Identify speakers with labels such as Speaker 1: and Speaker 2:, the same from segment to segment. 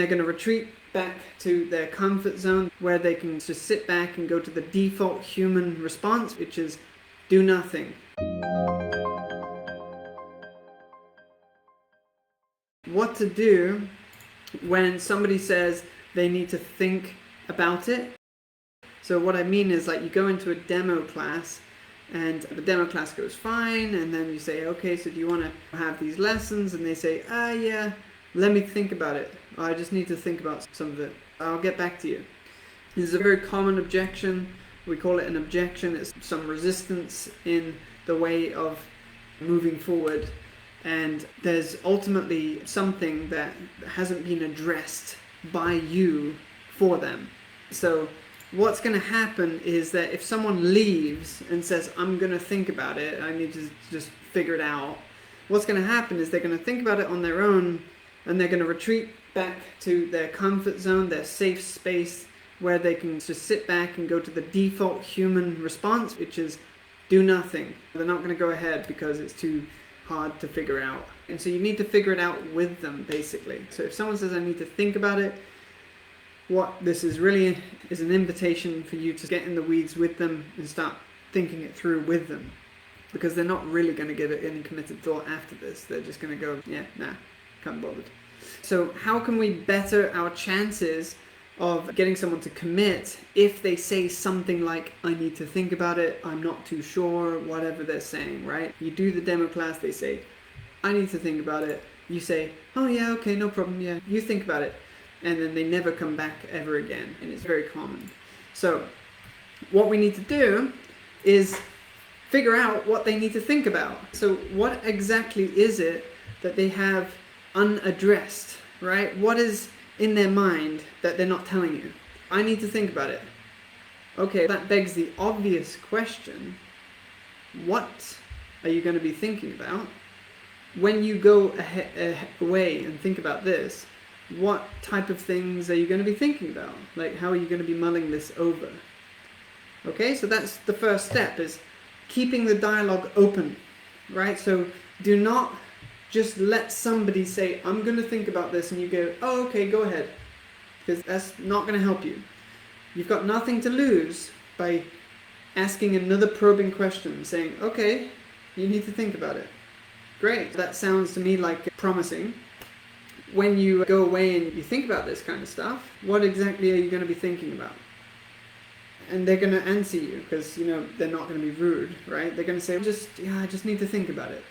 Speaker 1: They're going to retreat back to their comfort zone where they can just sit back and go to the default human response, which is do nothing. What to do when somebody says they need to think about it. So what I mean is, like, you go into a demo class and the demo class goes fine, and then you say, okay, so do you want to have these lessons? And they say, yeah, let me think about it. I just need to think about some of it. I'll get back to you. This is a very common objection. We call it an objection. It's some resistance in the way of moving forward. And there's ultimately something that hasn't been addressed by you for them. So what's going to happen is that if someone leaves and says, I'm going to think about it, I need to just figure it out, what's going to happen is they're going to think about it on their own, and they're going to retreat back to their comfort zone, their safe space, where they can just sit back and go to the default human response, which is do nothing. They're not going to go ahead because it's too hard to figure out. And so you need to figure it out with them, basically. So if someone says, I need to think about it, what this is really is an invitation for you to get in the weeds with them and start thinking it through with them, because they're not really going to give it any committed thought after this. They're just going to go, yeah, nah, can't be bothered. So how can we better our chances of getting someone to commit if they say something like, I need to think about it, I'm not too sure, whatever they're saying, right? You do the demo class, they say, I need to think about it. You say, oh yeah, okay, no problem, yeah, you think about it. And then they never come back ever again, and it's very common. So what we need to do is figure out what they need to think about. So what exactly is it that they have unaddressed, right? What is in their mind that they're not telling you? I need to think about it. Okay, that begs the obvious question, what are you going to be thinking about? When you go away and think about this, what type of things are you going to be thinking about? Like, how are you going to be mulling this over? Okay, so that's the first step, is keeping the dialogue open, right? So do not just let somebody say, I'm going to think about this, and you go, oh, okay, go ahead. Because that's not going to help you. You've got nothing to lose by asking another probing question, saying, okay, you need to think about it. Great, that sounds to me like promising. When you go away and you think about this kind of stuff, what exactly are you going to be thinking about? And they're going to answer you, because, you know, they're not going to be rude, right? They're going to say, I just need to think about it.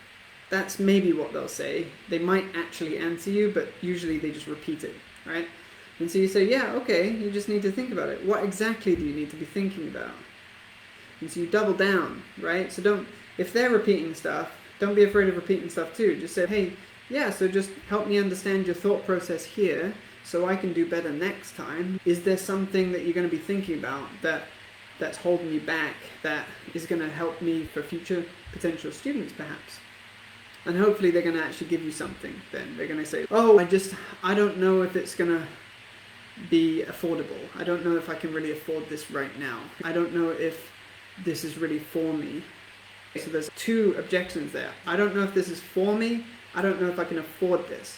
Speaker 1: That's maybe what they'll say. They might actually answer you, but usually they just repeat it, right? And so you say, yeah, okay, you just need to think about it. What exactly do you need to be thinking about? And so you double down, right? So if they're repeating stuff, don't be afraid of repeating stuff too. Just say, hey, yeah, so just help me understand your thought process here so I can do better next time. Is there something that you're going to be thinking about that's holding you back, that is going to help me for future potential students perhaps? And hopefully they're going to actually give you something then. They're going to say, oh, I don't know if it's going to be affordable. I don't know if I can really afford this right now. I don't know if this is really for me. So there's two objections there. I don't know if this is for me. I don't know if I can afford this.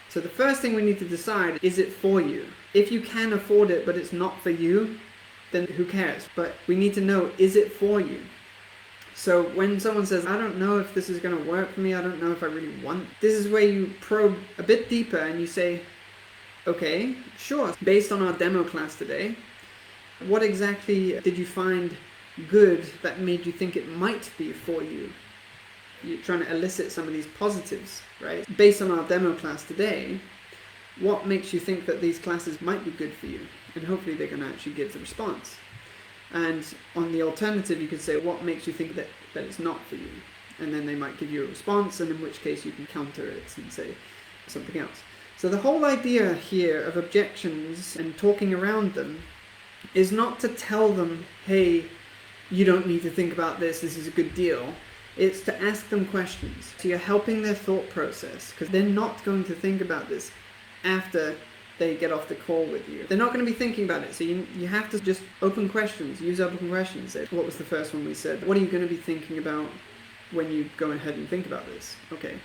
Speaker 1: So the first thing we need to decide, is it for you? If you can afford it but it's not for you, then who cares? But we need to know, is it for you? So when someone says, I don't know if this is going to work for me, I don't know if I really want, this is where you probe a bit deeper and you say, okay, sure, based on our demo class today, what exactly did you find good that made you think it might be for you? You're trying to elicit some of these positives, right? Based on our demo class today, what makes you think that these classes might be good for you? And hopefully they're going to actually give the response. And on the alternative, you could say, what makes you think that it's not for you? And then they might give you a response, and in which case you can counter it and say something else. So the whole idea here of objections and talking around them is not to tell them, hey, you don't need to think about this is a good deal. It's to ask them questions. So you're helping their thought process, because they're not going to think about this after they get off the call with you. They're not going to be thinking about it. So you have to just open questions, use open questions. What was the first one we said? What are you going to be thinking about when you go ahead and think about this? Okay.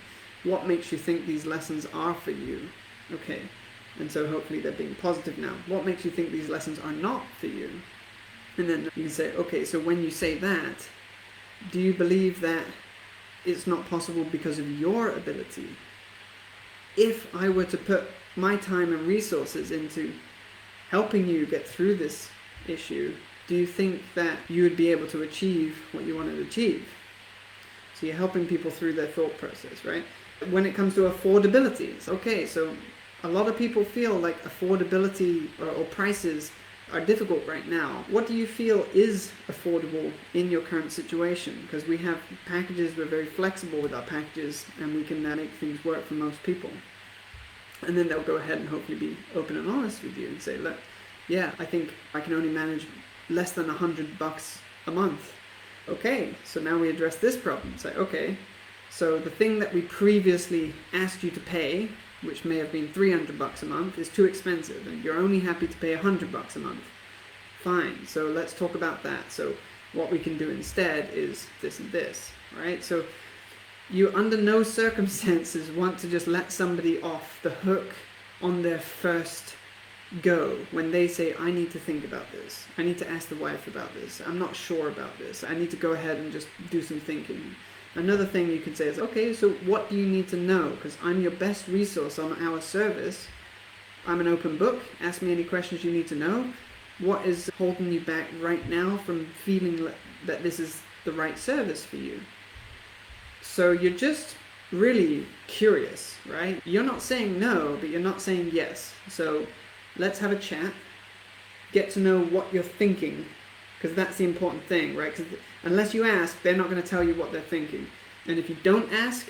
Speaker 1: What makes you think these lessons are for you? Okay. And so hopefully they're being positive now. What makes you think these lessons are not for you? And then you can say, okay, so when you say that, do you believe that it's not possible because of your ability? If I were to put my time and resources into helping you get through this issue, do you think that you would be able to achieve what you want to achieve? So you're helping people through their thought process, right? When it comes to affordability, okay, so a lot of people feel like affordability or prices are difficult right now. What do you feel is affordable in your current situation? Because we have packages, we're very flexible with our packages, and we can make things work for most people. And then they'll go ahead and hopefully be open and honest with you and say, look, yeah, I think I can only manage less than $100 a month. Okay, so now we address this problem. Say, okay, so the thing that we previously asked you to pay, which may have been $300 a month, is too expensive, and you're only happy to pay $100 a month. Fine, so let's talk about that. So what we can do instead is this and this, right? So you under no circumstances want to just let somebody off the hook on their first go when they say, I need to think about this, I need to ask the wife about this, I'm not sure about this, I need to go ahead and just do some thinking. Another thing you could say is, okay, so what do you need to know? Because I'm your best resource on our service. I'm an open book. Ask me any questions you need to know. What is holding you back right now from feeling that this is the right service for you? So you're just really curious, right? You're not saying no, but you're not saying yes. So let's have a chat. Get to know what you're thinking, because that's the important thing, right? Because unless you ask, they're not going to tell you what they're thinking. And if you don't ask,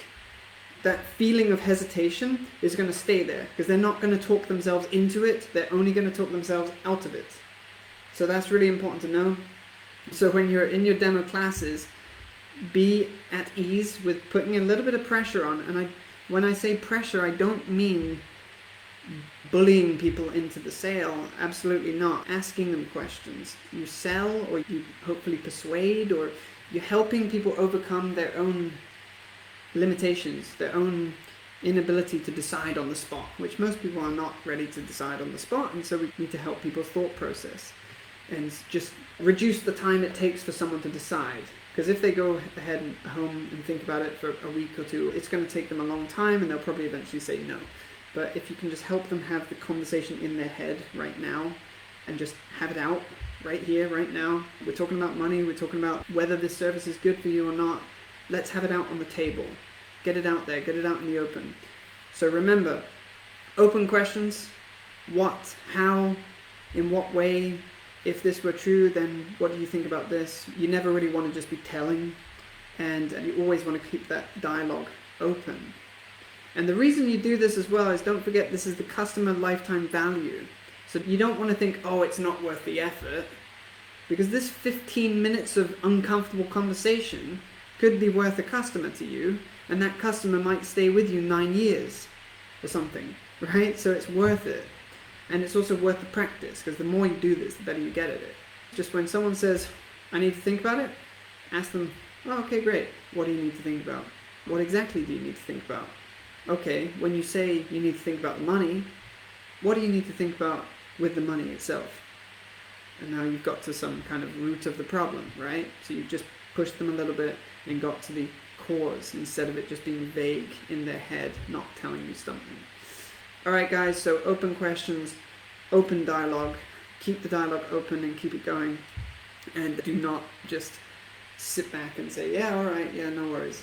Speaker 1: that feeling of hesitation is going to stay there, because they're not going to talk themselves into it. They're only going to talk themselves out of it. So that's really important to know. So when you're in your demo classes, be at ease with putting a little bit of pressure on. And when I say pressure, I don't mean bullying people into the sale. Absolutely not. Asking them questions. You sell, or you hopefully persuade, or you're helping people overcome their own limitations, their own inability to decide on the spot, which most people are not ready to decide on the spot, and so we need to help people's thought process and just reduce the time it takes for someone to decide. Because if they go ahead and home and think about it for a week or two, it's going to take them a long time, and they'll probably eventually say no. But if you can just help them have the conversation in their head right now and just have it out right here, right now. We're talking about money, we're talking about whether this service is good for you or not. Let's have it out on the table. Get it out there, get it out in the open. So remember, open questions. What, how, in what way? If this were true, then what do you think about this? You never really want to just be telling, and you always want to keep that dialogue open. And the reason you do this as well is, don't forget, this is the customer lifetime value. So you don't want to think, oh, it's not worth the effort, because this 15 minutes of uncomfortable conversation could be worth a customer to you, and that customer might stay with you 9 years or something, right? So it's worth it. And it's also worth the practice, because the more you do this, the better you get at it. Just when someone says, I need to think about it, ask them, oh, okay, great. What do you need to think about? What exactly do you need to think about? Okay, when you say you need to think about the money, what do you need to think about with the money itself? And now you've got to some kind of root of the problem, right? So you've just pushed them a little bit and got to the cause, instead of it just being vague in their head, not telling you something. Alright guys, so open questions, open dialogue, keep the dialogue open and keep it going, and do not just sit back and say, yeah, alright, yeah, no worries.